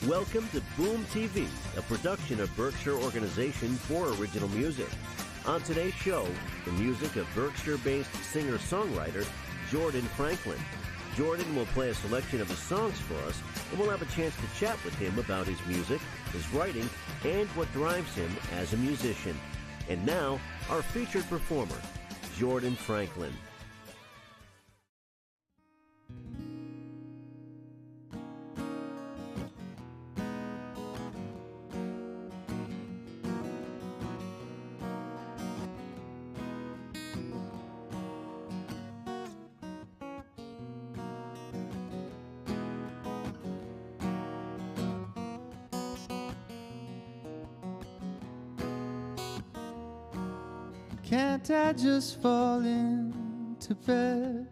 Welcome to Boom TV, a production of Berkshire Organization for Original Music. On today's show, the music of Berkshire-based singer-songwriter Jordan Franklin. Jordan will play a selection of his songs for us, and we'll have a chance to chat with him about his music, his writing, and what drives him as a musician. And now, our featured performer, Jordan Franklin. Can't I just fall into bed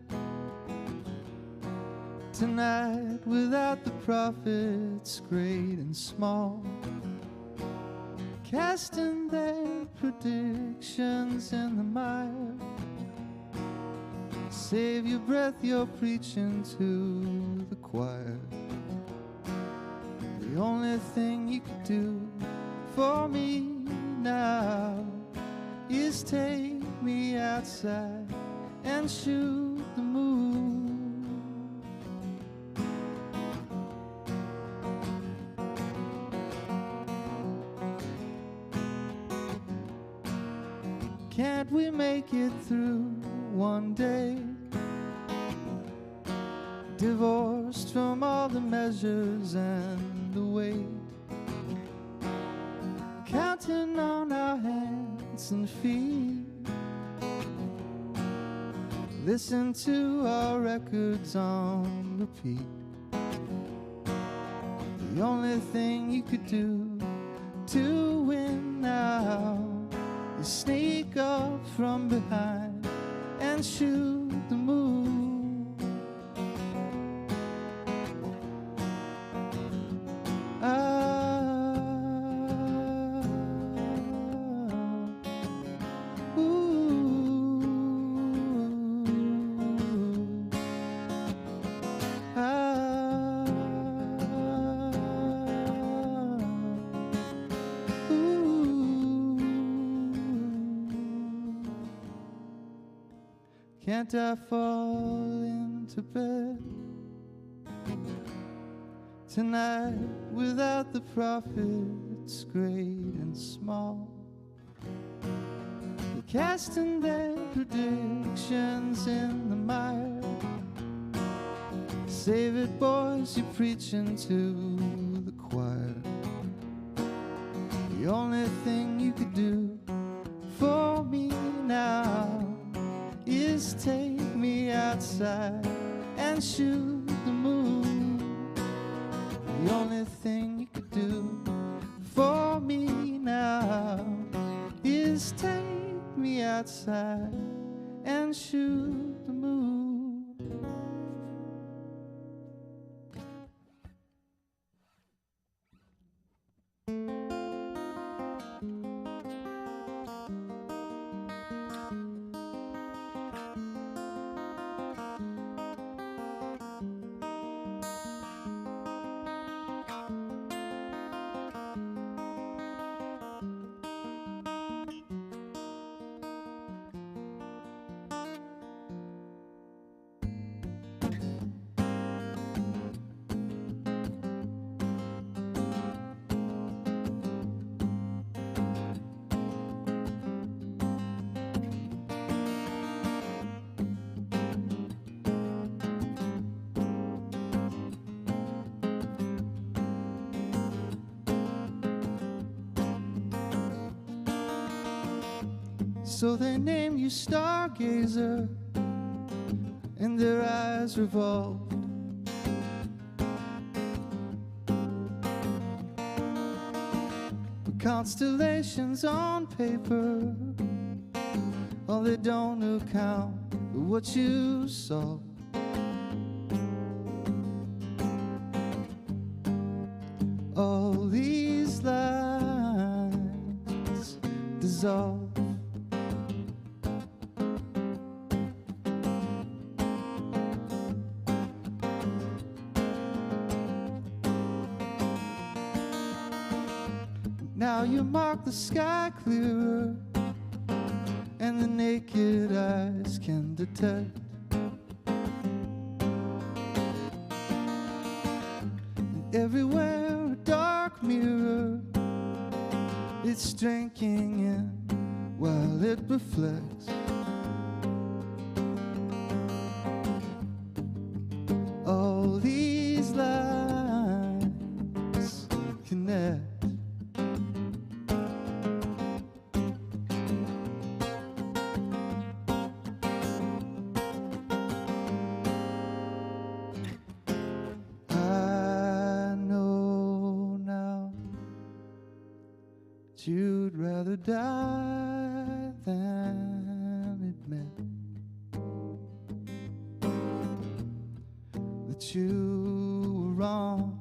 tonight without the prophets great and small, casting their predictions in the mire? Save your breath, you're preaching to the choir. The only thing you could do for me now is take me outside and shoot the moon. Can't we make it through one day, divorced from all the measures and the weight, counting on our hands and feet, listen to our records on repeat? The only thing you could do to win now is sneak up from behind and shoot the moon. Can't I fall into bed tonight without the prophets great and small, casting their predictions in the mire? Save it, boys, you're preaching to the choir. The only thing you could do for me now is take me outside and shoot the moon. The only thing you could do for me now is take me outside and shoot the moon. So they name you stargazer, and their eyes revolved. The constellations on paper, all they don't account for what you saw. All these lines dissolve. Now you mark the sky clearer, and the naked eyes can detect. And everywhere a dark mirror, it's drinking in while it reflects. All these lines connect. I know now that you'd rather die than admit that you were wrong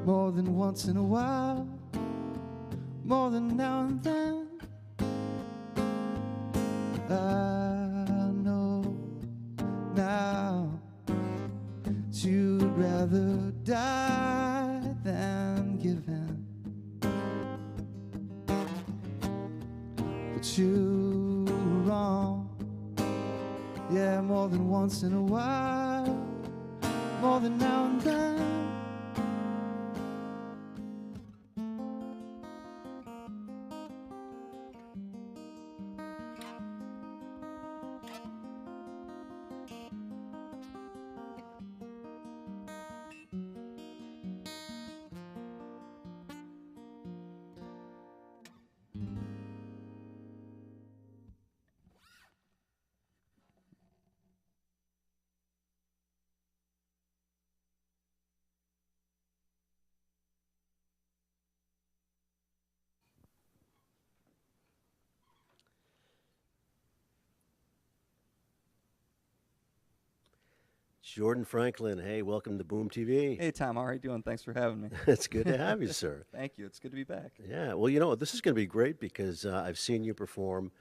more than once in a while, more than now and then. I know now that you'd rather die than give in, but you were wrong, yeah, more than once in a while, more than now and then. Jordan Franklin, hey, welcome to Boom TV. Hey, Tom, how are you doing? Thanks for having me. It's good to have you, sir. Thank you. It's good to be back. Yeah, well, you know, this is going to be great because I've seen you perform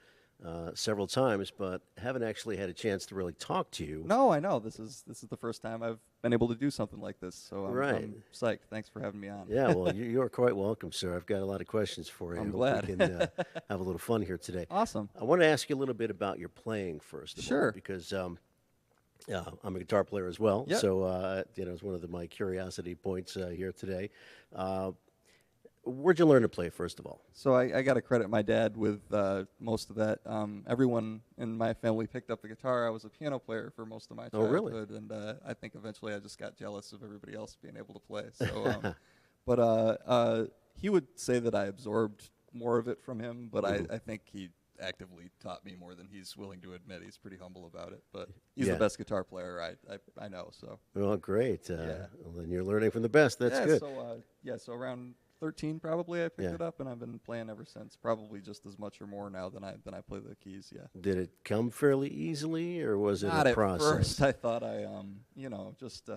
several times, but haven't actually had a chance to really talk to you. No, I know. This is the first time I've been able to do something like this, so I'm psyched. Thanks for having me on. Yeah, well, you're quite welcome, sir. I've got a lot of questions for you. I'm Hope glad. we can have a little fun here today. Awesome. I want to ask you a little bit about your playing first of all, Sure. because I'm a guitar player as well, Yep. so you know, it's one of my curiosity points here today. Where'd you learn to play, first of all? So I got to credit my dad with most of that. Everyone in my family picked up the guitar. I was a piano player for most of my Oh, really? childhood, and I think eventually I just got jealous of everybody else being able to play. So, but he would say that I absorbed more of it from him, but I think he actively taught me more than he's willing to admit. He's pretty humble about it, but he's Yeah. the best guitar player I know. So Well, great. Yeah. Well, then you're learning from the best. That's yeah, good. So so around 13 probably I picked Yeah. it up, and I've been playing ever since. Probably just as much or more now than I play the keys. Yeah. Did it come fairly easily, or was it Not a at process? first. I thought just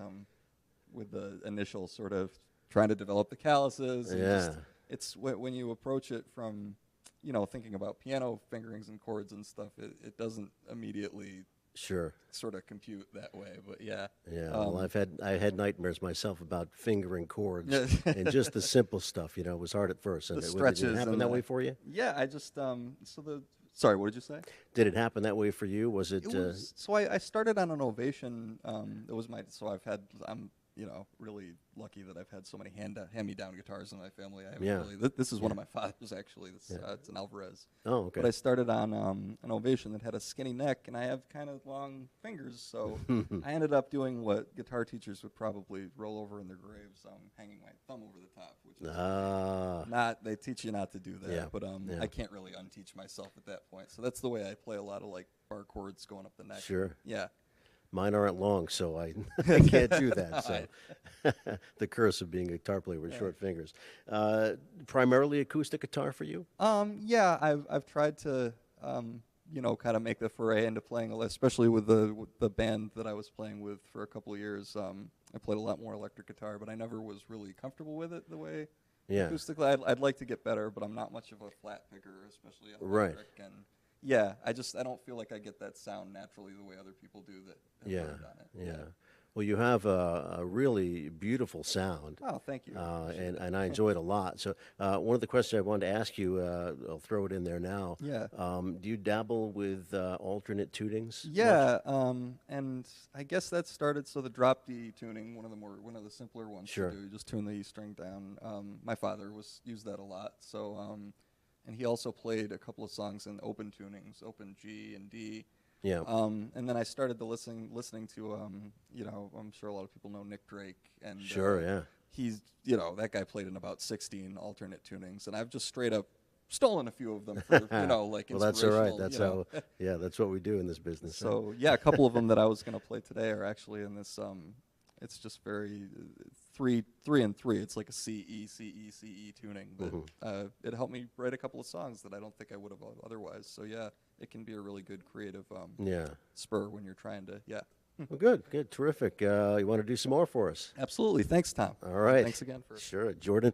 with the initial sort of trying to develop the calluses. And Yeah. just, it's when you approach it from, thinking about piano fingerings and chords and stuff. It doesn't immediately Sure. sort of compute that way. But yeah. Yeah. Well, I had nightmares myself about fingering chords Yeah. and just the simple stuff. It was hard at first. The And did stretches it happen and that the- way for you? Yeah. I just sorry. What did you say? Did it happen that way for you? Was it? It was, so I started on an Ovation. It was I'm really lucky that I've had so many hand-me-down guitars in my family. This is one of my father's actually. It's an Alvarez. Oh, okay. But I started on an Ovation that had a skinny neck, and I have kind of long fingers, so I ended up doing what guitar teachers would probably roll over in their graves, hanging my thumb over the top, which is they teach you not to do that. Yeah. But I can't really unteach myself at that point. So that's the way I play a lot of like bar chords going up the neck. Sure. Yeah. Mine aren't long, so I can't do that. So the curse of being a guitar player with short fingers. Primarily acoustic guitar for you? Yeah, I've tried to kind of make the foray into playing, especially with the band that I was playing with for a couple of years. I played a lot more electric guitar, but I never was really comfortable with it the way acoustically. I'd like to get better, but I'm not much of a flat picker, especially on electric. And yeah, I don't feel like I get that sound naturally the way other people do that have learned on it. Yeah. Well, you have a really beautiful sound. Oh, thank you. And I enjoy it a lot. So one of the questions I wanted to ask you, I'll throw it in there now. Yeah. Do you dabble with alternate tunings? Yeah, and I guess that started, so the drop D tuning, one of the simpler ones Sure. to do, just tune the E string down. My father used that a lot, so and he also played a couple of songs in open tunings, open G and D. Yeah. And then I started to listening to I'm sure a lot of people know Nick Drake, and Sure, yeah. he's that guy played in about 16 alternate tunings, and I've just straight up stolen a few of them for like Well, that's all right. inspirational, That's how. Yeah, that's what we do in this business. huh? So yeah, a couple of them that I was going to play today are actually in this. It's just very 3 and 3. It's like a C E C E C E tuning, but it helped me write a couple of songs that I don't think I would have otherwise. So yeah, it can be a really good creative spur when you're trying to Well, good, terrific. You want to do some more for us? Absolutely. Thanks, Tom. All right. Thanks again for Sure, Jordan.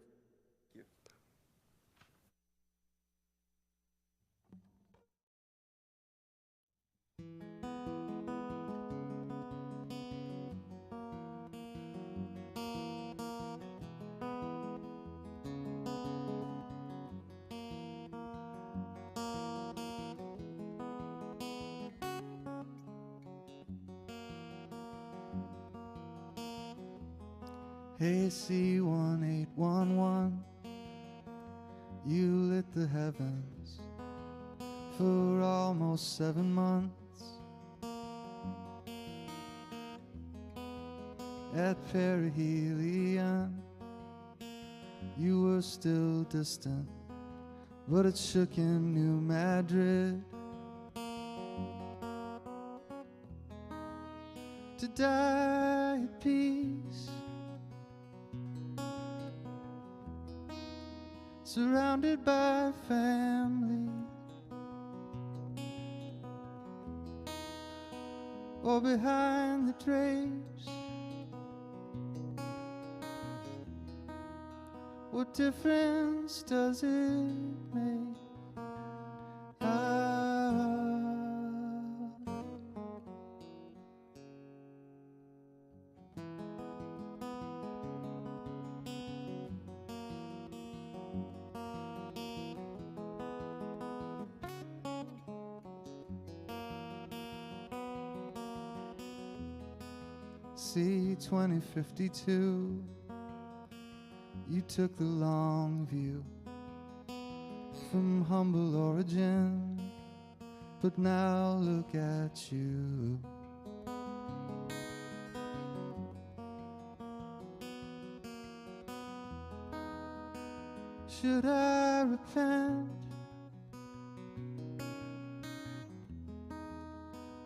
Hey, C1811, you lit the heavens for almost 7 months. At perihelion, you were still distant, but it shook in New Madrid. To die at peace, surrounded by family, or behind the drapes. What difference does it make? See 2052, you took the long view from humble origin, but now look at you. Should I repent?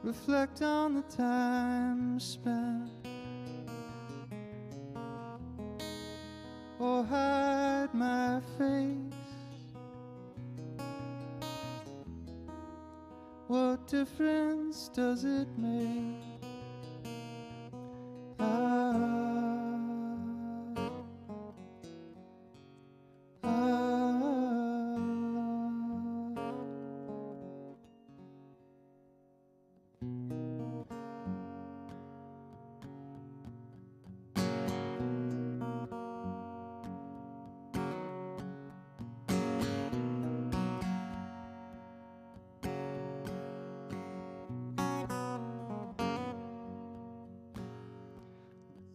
Reflect on the time spent, or hide my face? What difference does it make?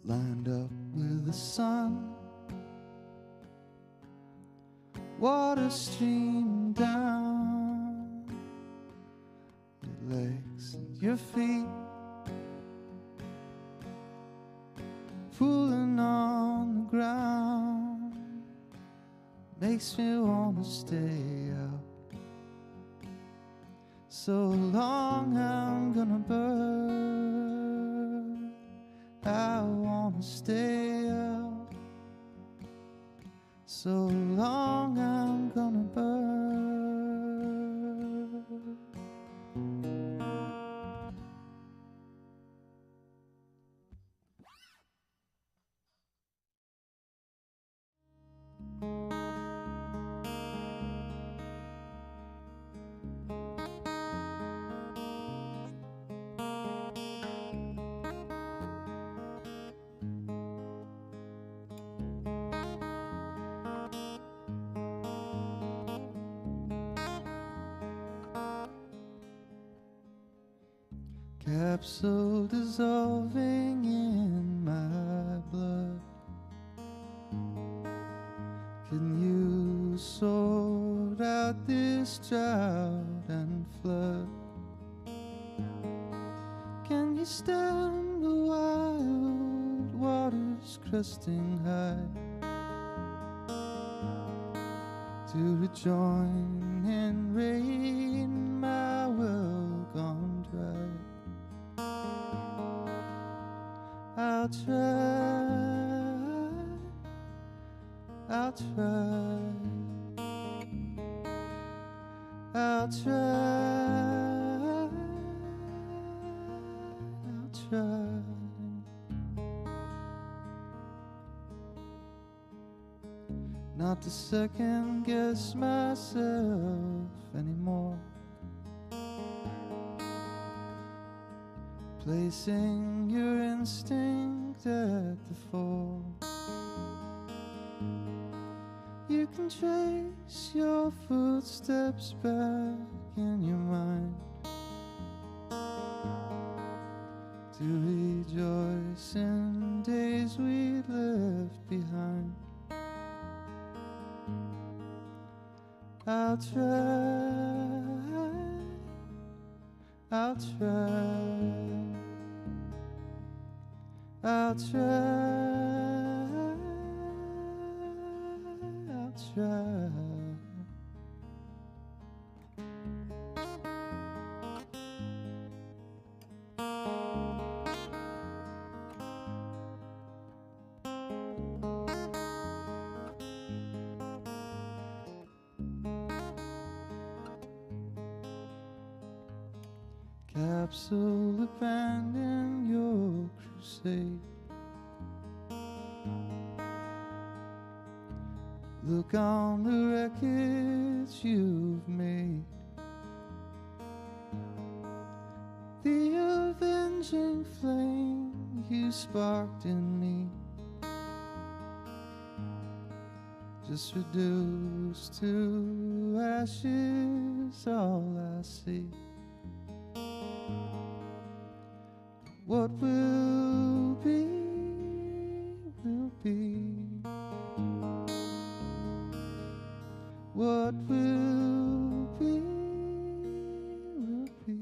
Lined up with the sun, water streaming down your legs and your feet, pooling on the ground, makes me wanna stay out. So long I'm gonna burn, I wanna stay out. So long I'm gonna burn. capsule dissolving in my blood. Can you sort out this drought and flood? Can you stem the wild waters cresting high to rejoin in rain my well gone dry? I'll try, I'll try, I'll try, I'll try. Not to second guess myself anymore, placing your instinct at the fore. You can trace your footsteps back in your mind to rejoice in days we left behind. I'll try, I'll try, I'll try, I'll try. Capsule, abandon your crusade. Look on the wreckage you've made. The avenging flame you sparked in me, just reduced to ashes, all I see. What will be, will be. What will be, will be.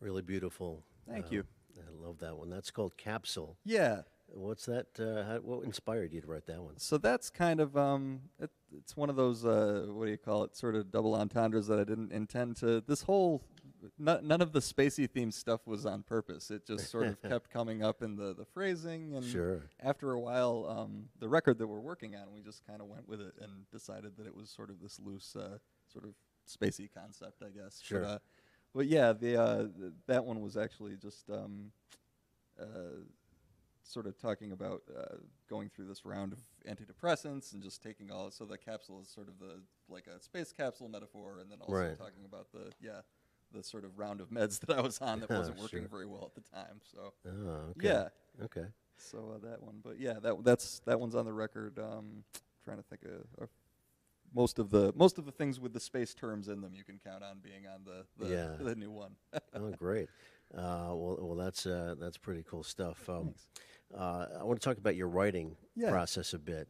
Really beautiful. Thank you. I love that one. That's called Capsule. Yeah. What's that? What inspired you to write that one? So that's kind of it's one of those what do you call it? Sort of double entendres that I didn't intend to. This whole none of the spacey themed stuff was on purpose. It just sort of kept coming up in the phrasing, and Sure. after a while, the record that we're working on, we just kind of went with it and decided that it was sort of this loose sort of spacey concept, I guess. Sure. But yeah, that one was actually just sort of talking about going through this round of antidepressants and just taking all. So the capsule is sort of like a space capsule metaphor, and then also Right. talking about the sort of round of meds that I was on that wasn't working Sure. very well at the time. So Oh, okay. yeah, Okay. so that one. But yeah, that one's on the record. Trying to think of. Most of the things with the space terms in them you can count on being on the new one. Oh, great. Well, that's pretty cool stuff. Thanks. I want to talk about your writing Yeah. process a bit.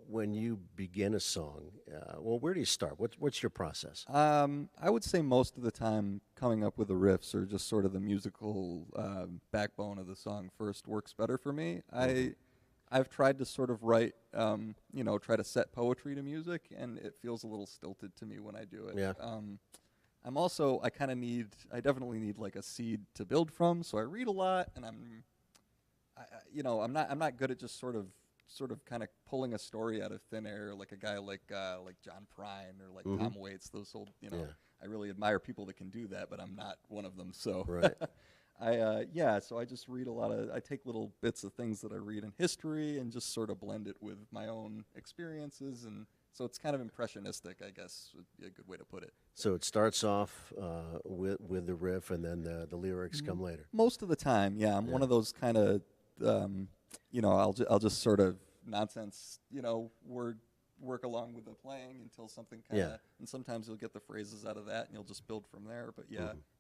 When you begin a song, where do you start? What's your process? I would say most of the time coming up with the riffs or just sort of the musical backbone of the song first works better for me. I've tried to sort of write, try to set poetry to music, and it feels a little stilted to me when I do it. Yeah. I definitely need like a seed to build from. So I read a lot, and I'm not good at just sort of kind of pulling a story out of thin air, like a guy like John Prine or like Tom Waits. Those old, I really admire people that can do that, but I'm not one of them. So Right. So I just read I take little bits of things that I read in history and just sort of blend it with my own experiences and So it's kind of impressionistic, I guess, would be a good way to put it. So it starts off with the riff, and then the lyrics come later. Most of the time, yeah. I'm one of those kind of, I'll just sort of nonsense, work along with the playing until something kind of, and sometimes you'll get the phrases out of that, and you'll just build from there. But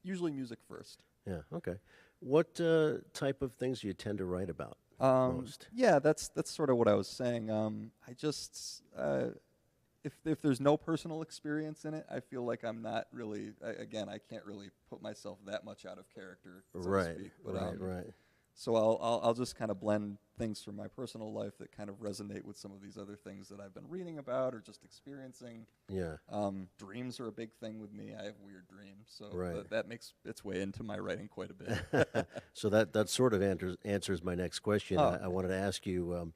usually music first. Yeah. Okay. What type of things do you tend to write about most? Yeah, that's sort of what I was saying. I just if there's no personal experience in it, I feel like I'm not really. I can't really put myself that much out of character, so to speak. But, right. So I'll just kind of blend things from my personal life that kind of resonate with some of these other things that I've been reading about or just experiencing. Yeah. Dreams are a big thing with me. I have weird dreams, so that makes its way into my writing quite a bit. So that sort of answers my next question. I wanted to ask you,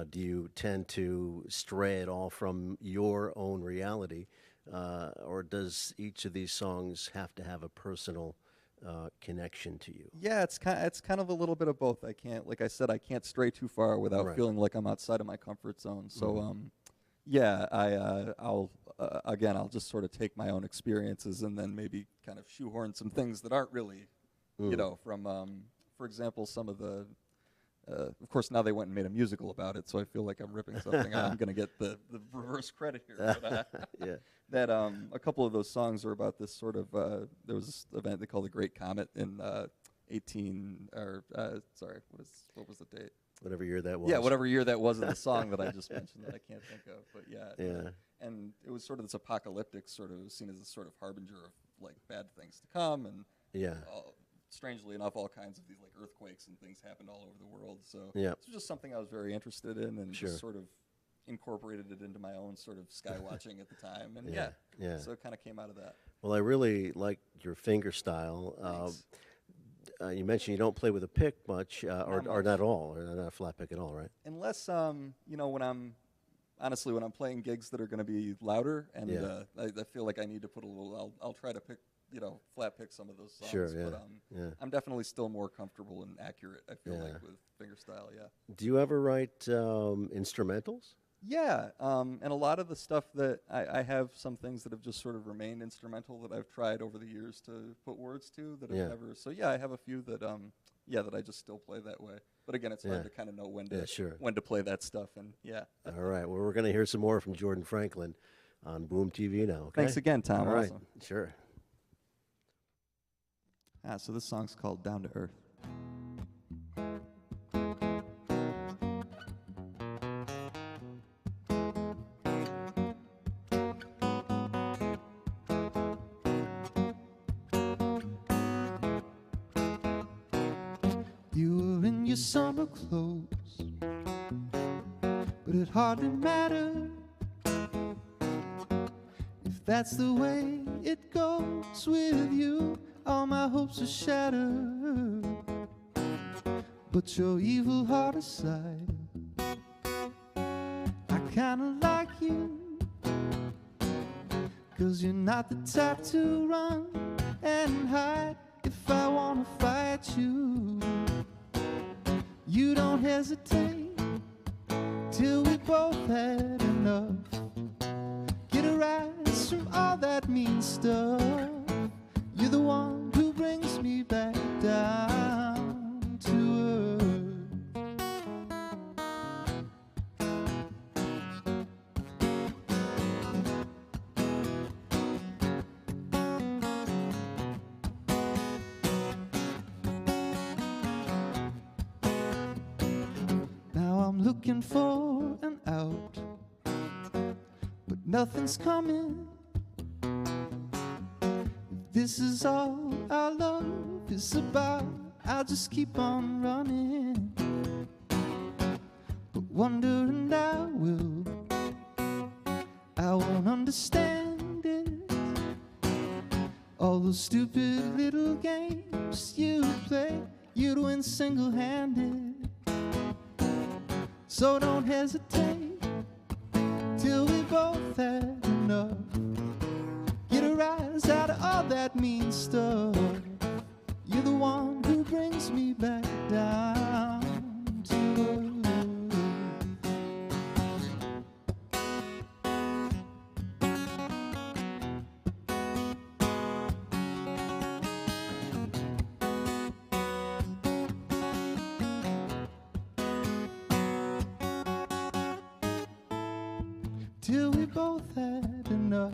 do you tend to stray at all from your own reality, or does each of these songs have to have a personal connection to you? Yeah, it's kind of a little bit of both. I can't, like I said, I can't stray too far without feeling like I'm outside of my comfort zone. So, I'll just sort of take my own experiences and then maybe kind of shoehorn some things that aren't really, from, for example, some of the. Of course, now they went and made a musical about it, so I feel like I'm ripping something out. I'm going to get the reverse credit here. But, a couple of those songs are about this sort of, there was this event they call the Great Comet in what was the date? Whatever year that was. Yeah, whatever year that was in the song that I just mentioned that I can't think of. But and it was sort of this apocalyptic sort of, it was seen as a sort of harbinger of like bad things to come, and strangely enough, all kinds of these like earthquakes and things happened all over the world. So this was just something I was very interested in, and just sort of incorporated it into my own sort of sky watching at the time. And so it kind of came out of that. Well, I really like your finger style. You mentioned you don't play with a pick much, or not at all, or not a flat pick at all, right? Unless when I'm playing gigs that are going to be louder, and I feel like I need to put a little. I'll try to pick. Flat pick some of those songs. But I'm definitely still more comfortable and accurate, I feel like, with fingerstyle, Do you ever write instrumentals? Yeah, and a lot of the stuff that I have some things that have just sort of remained instrumental that I've tried over the years to put words to that have never. So I have a few that that I just still play that way. But again, it's hard to kind of know when to play that stuff, and All right, well, we're going to hear some more from Jordan Franklin on Boom TV now. Okay? Thanks again, Tom. All right, awesome. Sure. So this song's called Down to Earth. You were in your summer clothes, but it hardly mattered if that's the way it goes with you. All my hopes are shattered, but your evil heart aside, I kinda like you, 'cause you're not the type to run and hide. If I wanna fight you, you don't hesitate till we both had enough. Get a rise from all that mean stuff. You're the one who brings me back down to earth. Now I'm looking for an out, but nothing's coming. This is all our love is about. I'll just keep on running, but wondering I won't understand it. All those stupid little games you play, you'd win single-handed. So don't hesitate till we both had enough. Get a rise out of all that mean stuff. You're the one who brings me back down to earth. till we both had enough.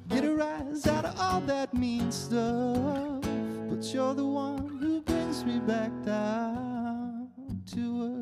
Get a rise out of all that mean stuff, but you're the one who brings me back down to earth.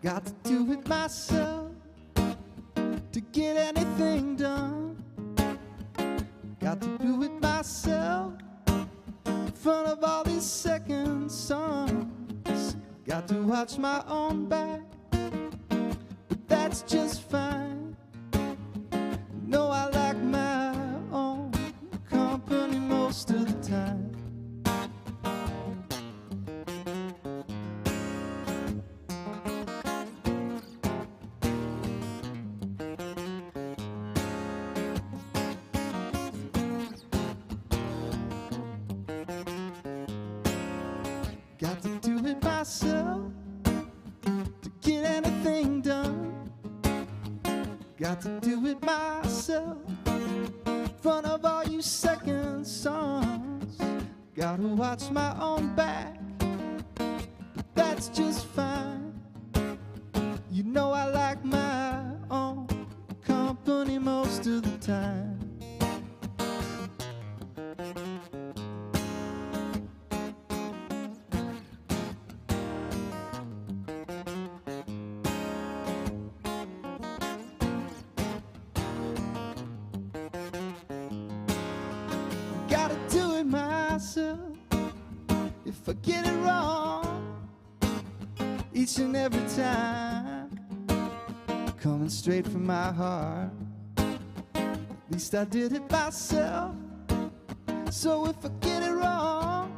Got to do it myself to get anything done. Got to do it myself in front of all these second sons. Got to watch my own back, but that's just fine. No, I like my own company most of the time. Got to do it myself to get anything done. Got to do it myself in front of all you second sons. Gotta watch my own back, but that's just fine. You know I like my own company most of the time. Gotta do it myself if I get it wrong each and every time, coming straight from my heart. At least I did it myself, so if I get it wrong,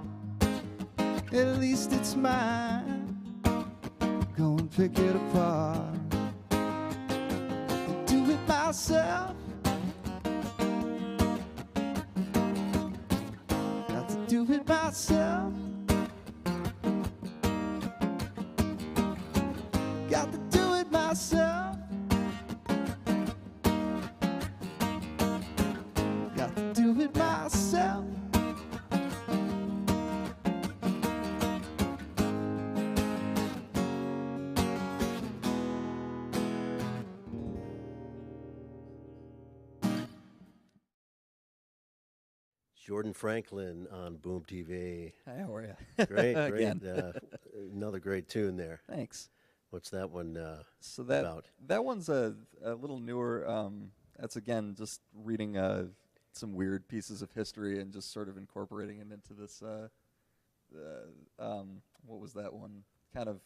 at least it's mine. Go and pick it apart. Do it myself. Do it myself. Got to do it myself. Got to do it myself. Jordan Franklin on Boom TV. Hi, how are you? Great, great. Again. Another great tune there. Thanks. What's that one So that about? that one's a little newer. That's again just reading some weird pieces of history and just sort of incorporating it into this. What was that one? Kind of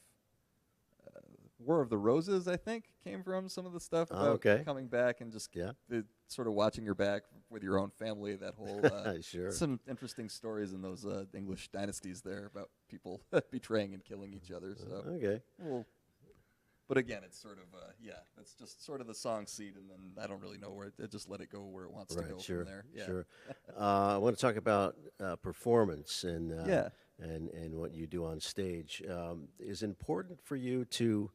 War of the Roses, I think, came from some of the stuff about coming back and just sort of watching your back with your own family. That whole Sure. Some interesting stories in those English dynasties there about people betraying and killing each other. So well, but again, it's sort of it's just sort of the song seed, and then I don't really know where I just let it go where it wants to go from there. Yeah. Sure. I want to talk about performance and what you do on stage. Is it important for you to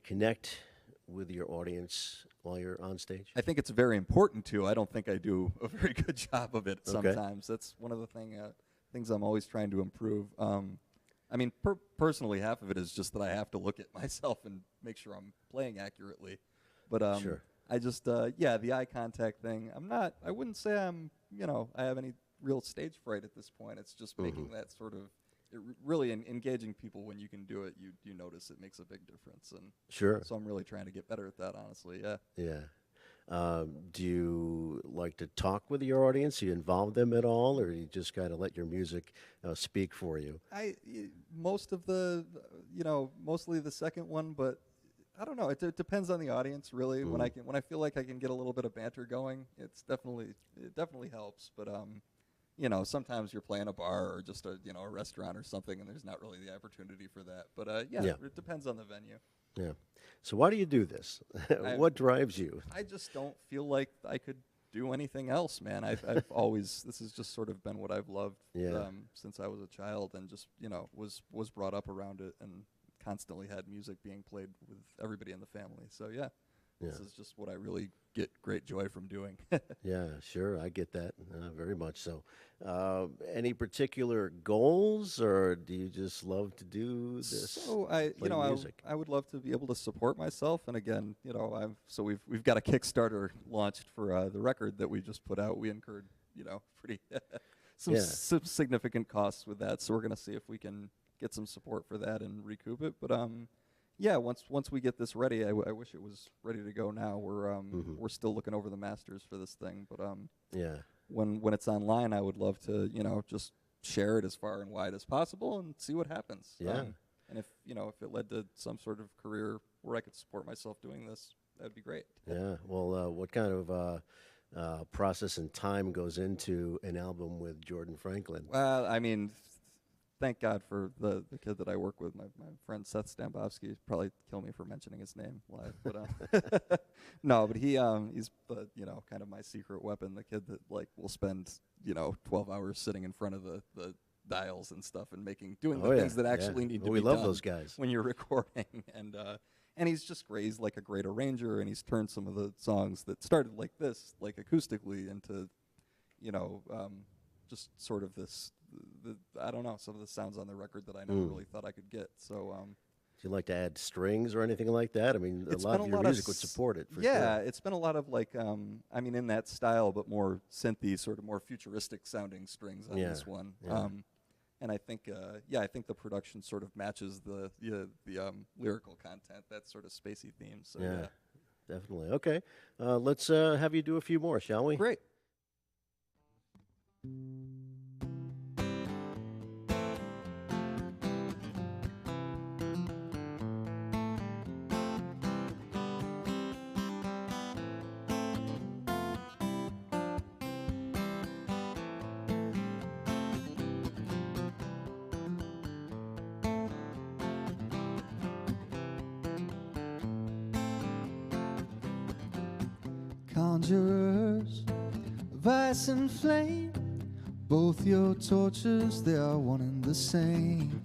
connect with your audience while you're on stage? I think it's very important to. I don't think I do a very good job of it Okay. sometimes. That's one of the things I'm always trying to improve. I mean, personally, half of it is just that I have to look at myself and make sure I'm playing accurately. But Sure. I just, the eye contact thing. I wouldn't say I have any real stage fright at this point. It's just making that sort of, really engaging people when you can do it. You notice it makes a big difference. And Sure. so I'm really trying to get better at that, honestly. Yeah. Yeah. Do you like to talk with your audience? Do you involve them at all, or you just kind of let your music speak for you? Mostly the second one, but I don't know. It depends on the audience, really. When I feel like I can get a little bit of banter going, it definitely helps. But sometimes you're playing a bar or just a restaurant or something, and there's not really the opportunity for that. But it depends on the venue. Yeah. So why do you do this? What drives you? I just don't feel like I could do anything else, man. I've always, this has just sort of been what I've loved since I was a child, and just was brought up around it, and constantly had music being played with everybody in the family. So this is just what I really get great joy from doing. Yeah, sure, I get that very much so. Any particular goals, or do you just love to do this? So music? I would love to be able to support myself, and again, we've got a Kickstarter launched for the record that we just put out. We incurred pretty some significant costs with that, so we're gonna see if we can get some support for that and recoup it. But once we get this ready, I wish it was ready to go now. We're still looking over the masters for this thing, but when it's online, I would love to just share it as far and wide as possible and see what happens. Yeah. And if it led to some sort of career where I could support myself doing this, that'd be great. Yeah. Well, what kind of process and time goes into an album with Jordan Franklin? Well, I mean, thank God for the kid that I work with, my friend Seth Stambovsky. He'd probably kill me for mentioning his name live, but no, but he's kind of my secret weapon. The kid that will spend 12 hours sitting in front of the dials and stuff and doing the things that actually need to be done. We love those guys when you're recording, and he's just great. He's like a great arranger, and he's turned some of the songs that started like this, like acoustically, into just sort of this. I don't know, some of the sounds on the record that I never really thought I could get. So, do you like to add strings or anything like that? I mean, a lot of your music would support it. For sure. It's been a lot of in that style, but more synthy, sort of more futuristic sounding strings on this one. Yeah. And I think, the production sort of matches the lyrical content, that sort of spacey theme. So yeah. Definitely. Okay, let's have you do a few more, shall we? Great. Conjurers of ice and flame, both your tortures, they are one and the same.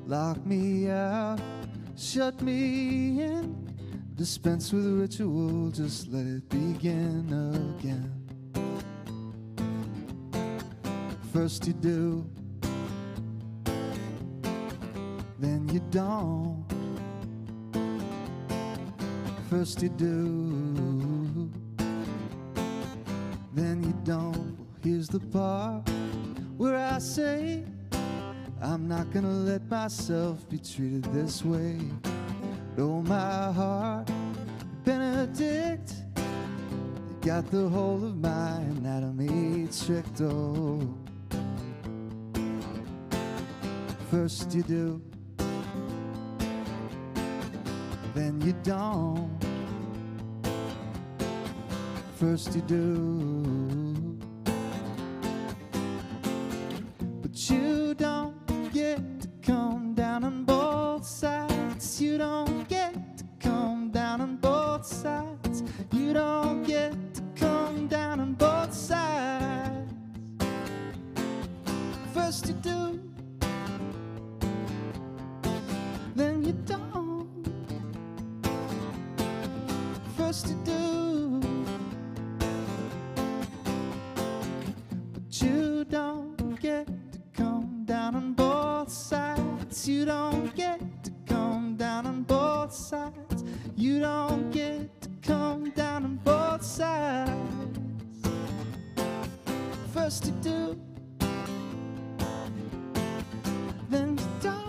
Lock me out, shut me in, dispense with ritual, just let it begin again. First you do, then you don't. First you do, then you don't. Here's the part where I say I'm not gonna let myself be treated this way. Oh, my heart, Benedict, you got the whole of my anatomy tricked. Oh, first you do, then you don't. First you do, but you don't get to come down on both sides. You don't get to come down on both sides. You don't get to come down on both sides. First you do, then you don't. 'cause you don't get to come down on both sides. You don't get to come down on both sides. First you do, then you don't.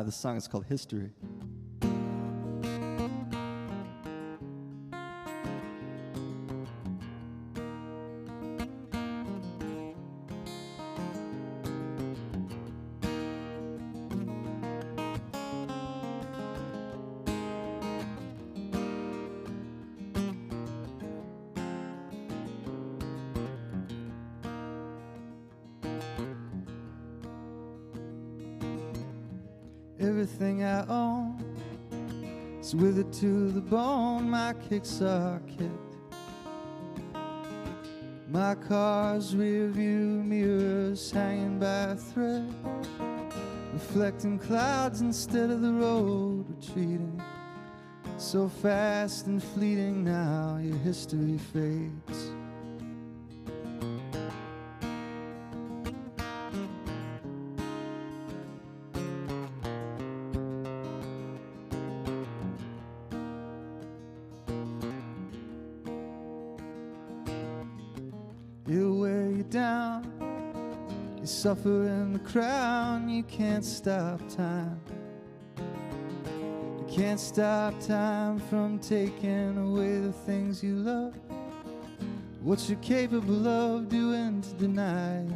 This song is called History. Everything I own is withered to the bone. My kicks are kicked. My car's rear view mirrors hanging by a thread, reflecting clouds instead of the road retreating. So fast and fleeting now your history fades. It'll wear you down. You suffer in the crown. You can't stop time. You can't stop time from taking away the things you love. What you're capable of doing to deny it.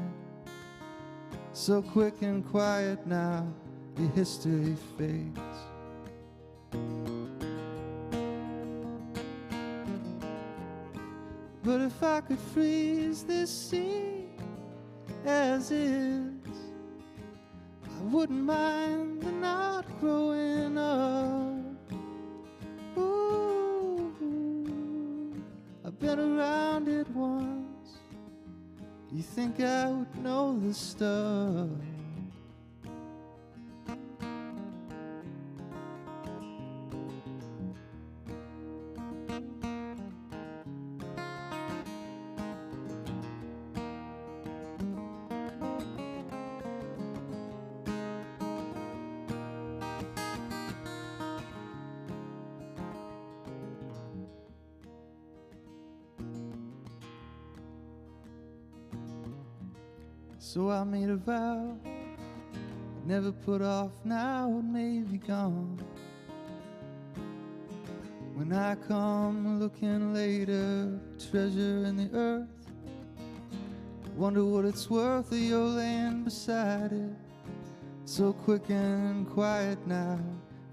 So quick and quiet now, your history fades. But if I could freeze this sea as is, I wouldn't mind the not growing up. Ooh, I've been around it once. You think I would know the stuff? So I made a vow I'd never put off now what may be gone. When I come looking later, treasure in the earth, wonder what it's worth of your laying beside it. So quick and quiet now,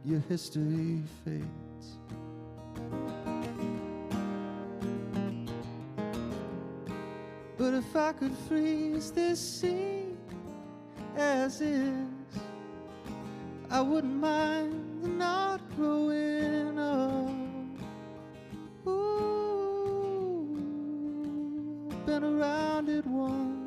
your history fades. But if I could freeze this sea as is, I wouldn't mind the not growing up. Ooh, been around it once.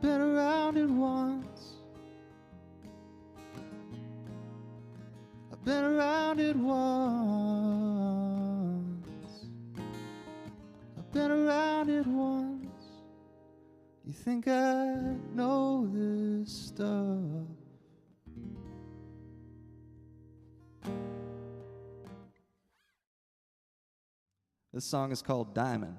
Been around it once. I've been around it once. I've been around it once. You think I know this stuff? This song is called Diamond.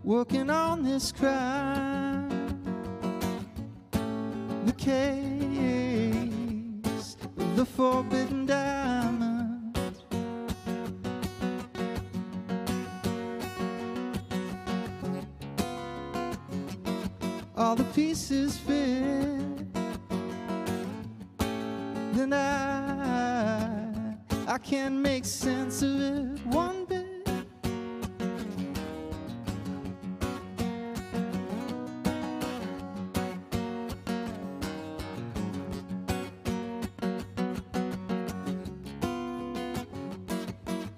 Working on this crime, the case of the forbidden diamond. all the pieces fit, then I can't make sense of it one bit.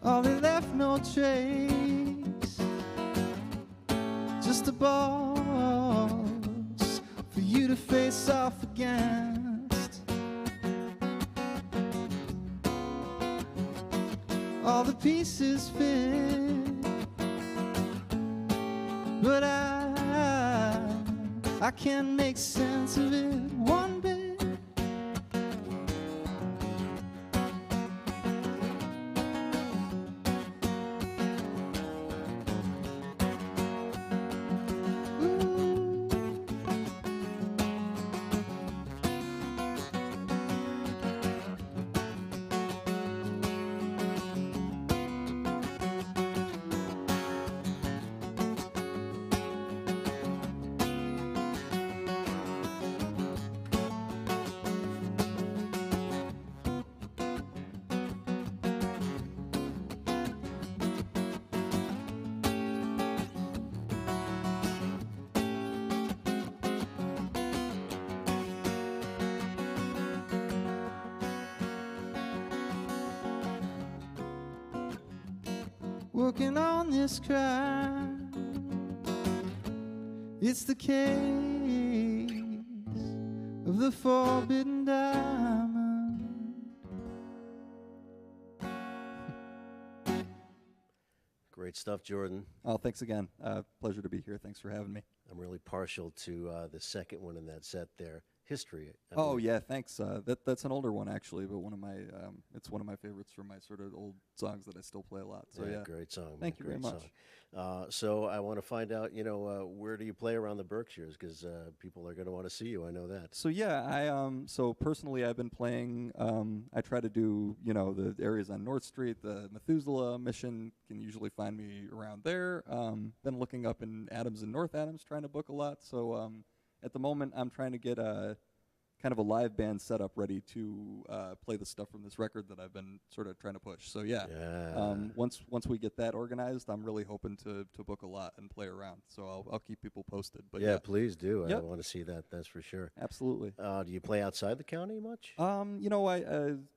Oh, they left no trace, just a boss for you to face off against. All the pieces fit, but I can't make sense of it one bit. Working on this crime, it's the case of the forbidden diamond. Great stuff, Jordan. Oh, thanks again. Pleasure to be here. Thanks for having me. I'm really partial to the second one in that set there, History. I Oh believe. yeah, thanks. That's an older one actually, but it's one of my favorites from my sort of old songs that I still play a lot. So yeah, Great song. Thank you very great much. Song. So I want to find out, where do you play around the Berkshires? Because people are going to want to see you. I know that. So yeah, so personally I've been playing. I try to do the areas on North Street, the Methuselah Mission. Can usually find me around there. Been looking up in Adams and North Adams, trying to book a lot. So at the moment I'm trying to get a kind of a live band setup ready to play the stuff from this record that I've been sort of trying to push. So yeah. Once we get that organized, I'm really hoping to book a lot and play around. So I'll keep people posted. But yeah, please do. Yep. I want to see that. That's for sure. Absolutely. Do you play outside the county much? I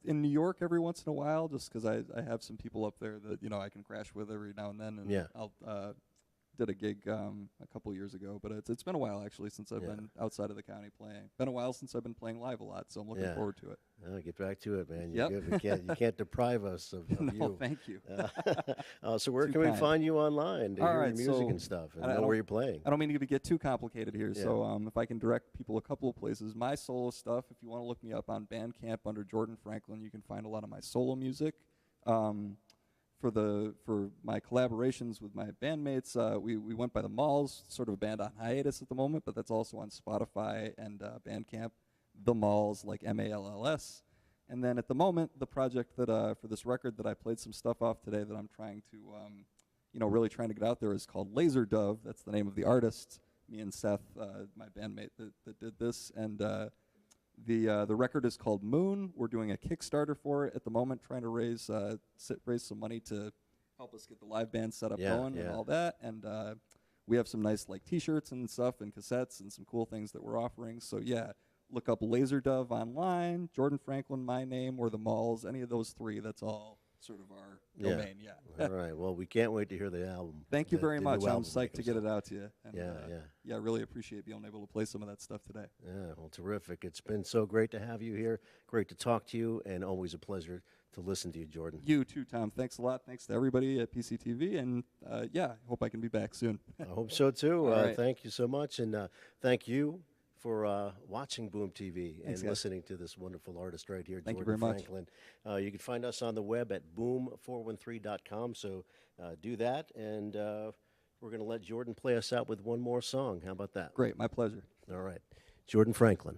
in New York every once in a while, just because I have some people up there that I can crash with every now and then, and Yeah. I'll did a gig a couple years ago, but it's been a while actually since I've been outside of the county playing. Been a while since I've been playing live a lot, so I'm looking forward to it. Get back to it, man. Yep. You can't deprive us of No, you. thank you. So where Too can we kind. find you online to All hear right, your music so and stuff and I know don't- where you're playing? I don't mean to get too complicated here, Yeah. so if I can direct people a couple of places. My solo stuff, if you want to look me up on Bandcamp under Jordan Franklin, you can find a lot of my solo music. For my collaborations with my bandmates, we went by the Malls, sort of a band on hiatus at the moment, but that's also on Spotify and Bandcamp. The Malls, like MALLS. And then at the moment, the project that for this record that I played some stuff off today that I'm trying to, really trying to get out there is called Laser Dove. That's the name of the artist. Me and Seth, my bandmate that did this, and the record is called Moon. We're doing a Kickstarter for it at the moment, trying to raise some money to help us get the live band set up going and all that. And we have some nice T-shirts and stuff and cassettes and some cool things that we're offering. So yeah, look up Laser Dove online, Jordan Franklin, my name, or the Malls. Any of those three. That's all sort of our domain. Yeah. All right. Well, we can't wait to hear the album. Thank you very the much. new I'm album psyched to comes get out. it out to you. And, Yeah. I really appreciate being able to play some of that stuff today. Yeah, well, terrific. It's been so great to have you here. Great to talk to you, and always a pleasure to listen to you, Jordan. You too, Tom. Thanks a lot. Thanks to everybody at PCTV, and hope I can be back soon. I hope so, too. All right. Thank you so much, and thank you for watching Boom TV and Thanks, guys. listening to this wonderful artist right here, Thank you Jordan very much. Franklin. You can find us on the web at boom413.com, so do that, and we're going to let Jordan play us out with one more song. How about that? Great, my pleasure. All right. Jordan Franklin.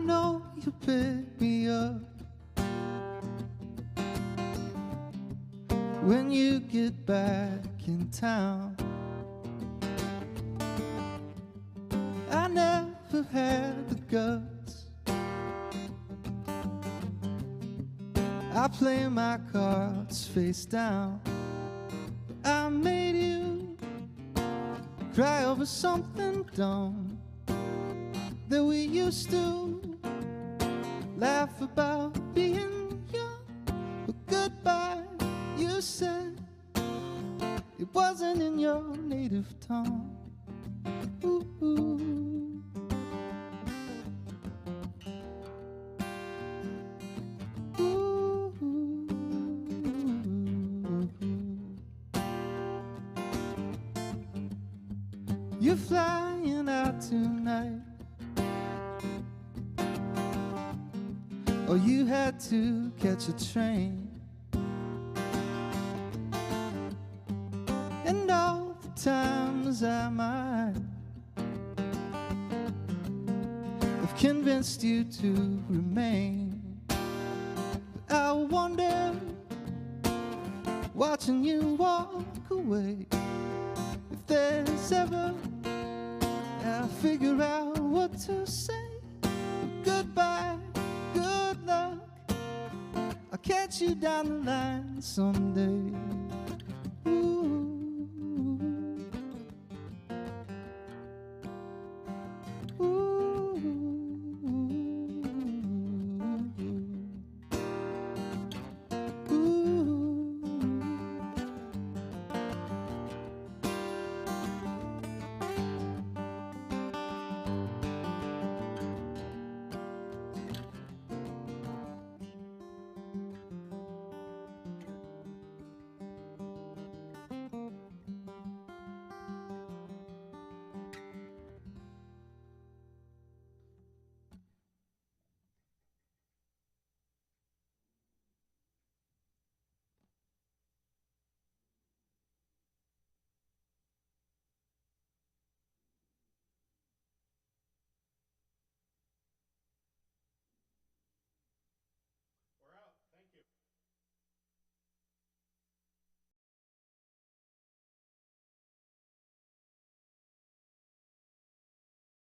know you pick me up when you get back in town. I never had the guts. I play my cards face down. I made you cry over something dumb that we used to laugh about being young. But goodbye, you said, it wasn't in your native tongue. Ooh, ooh. You're flying out tonight. Oh, you had to catch a train. And all the times I might have convinced you to remain. But I wonder, watching you walk away, if there's ever I figure out what to say. Goodbye, good luck, I'll catch you down the line someday.